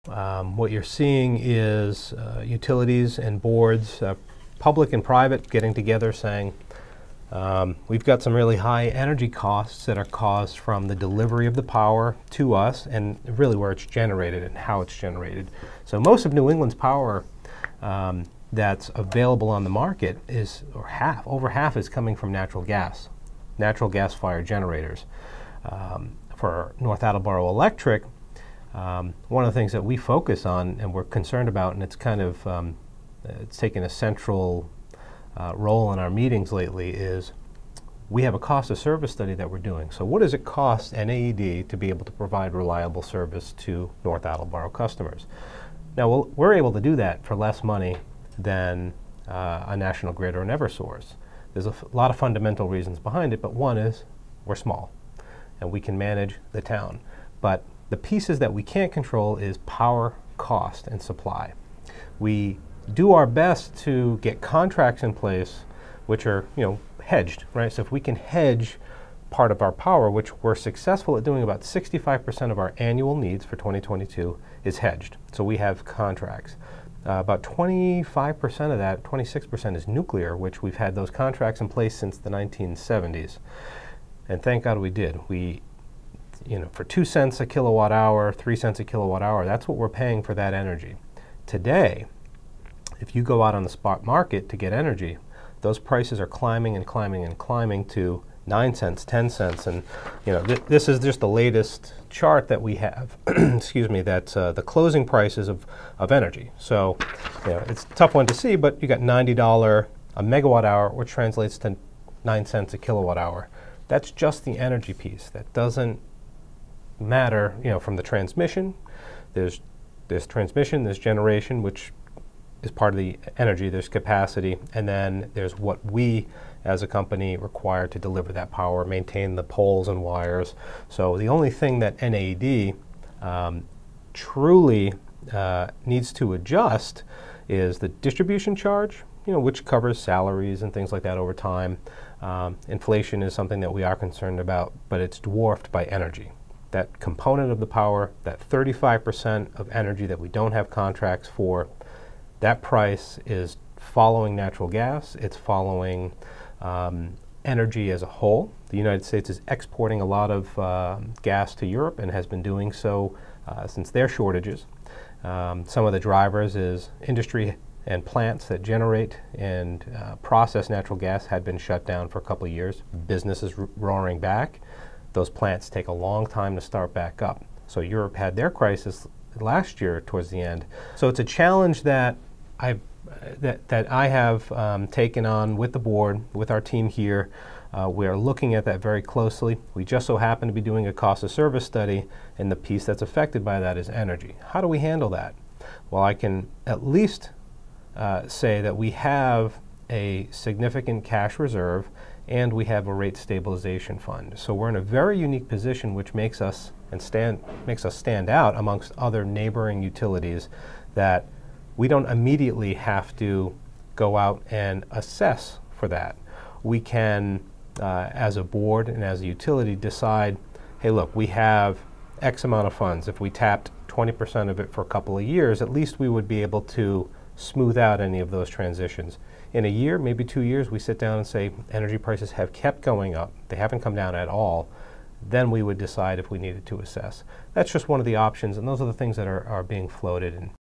What you're seeing is utilities and boards, public and private, getting together saying, we've got some really high energy costs that are caused from the delivery of the power to us and really where it's generated and how it's generated. So most of New England's power that's available on the market is, over half is coming from natural gas-fired generators. For North Attleboro Electric, one of the things that we focus on and we're concerned about, and it's kind of it's taken a central role in our meetings lately, is we have a cost of service study that we're doing. So what does it cost NAED to be able to provide reliable service to North Attleboro customers? Now we're able to do that for less money than a National Grid or an Eversource. There's a lot of fundamental reasons behind it, but one is we're small and we can manage the town. But the pieces that we can't control is power, cost, and supply. We do our best to get contracts in place which are, hedged, right? So if we can hedge part of our power, which we're successful at doing, about 65% of our annual needs for 2022 is hedged. So we have contracts. About 25% of that, 26% is nuclear, which we've had those contracts in place since the 1970s. And thank God we did. For 2 cents a kilowatt hour, 3 cents a kilowatt hour, that's what we're paying for that energy. Today, if you go out on the spot market to get energy, those prices are climbing and climbing and climbing to 9 cents, 10 cents, and this is just the latest chart that we have. Excuse me, that's the closing prices of energy. So, it's a tough one to see, but you got $90 a megawatt hour, which translates to 9 cents a kilowatt hour. That's just the energy piece. That doesn't matter, from the transmission. There's transmission, there's generation, which is part of the energy, there's capacity, and then there's what we as a company require to deliver that power, maintain the poles and wires. So the only thing that NAD truly needs to adjust is the distribution charge, which covers salaries and things like that over time. Inflation is something that we are concerned about, but it's dwarfed by energy. That component of the power, that 35% of energy that we don't have contracts for, that price is following natural gas. It's following energy as a whole. The United States is exporting a lot of gas to Europe and has been doing so since their shortages. Some of the drivers is industry and plants that generate and process natural gas had been shut down for a couple of years. Business is roaring back. Those plants take a long time to start back up. So Europe had their crisis last year towards the end. So it's a challenge that I have taken on with the board, with our team here. We are looking at that very closely. We just so happen to be doing a cost of service study, and the piece that's affected by that is energy. How do we handle that? Well, I can at least say that we have a significant cash reserve and we have a rate stabilization fund. So we're in a very unique position, which makes us stand out amongst other neighboring utilities, that we don't immediately have to go out and assess for that. We can, as a board and as a utility, decide, hey, look, we have X amount of funds. If we tapped 20% of it for a couple of years, at least we would be able to smooth out any of those transitions. In a year, maybe 2 years, we sit down and say energy prices have kept going up. They haven't come down at all. Then we would decide if we needed to assess. That's just one of the options, and those are the things that are being floated. And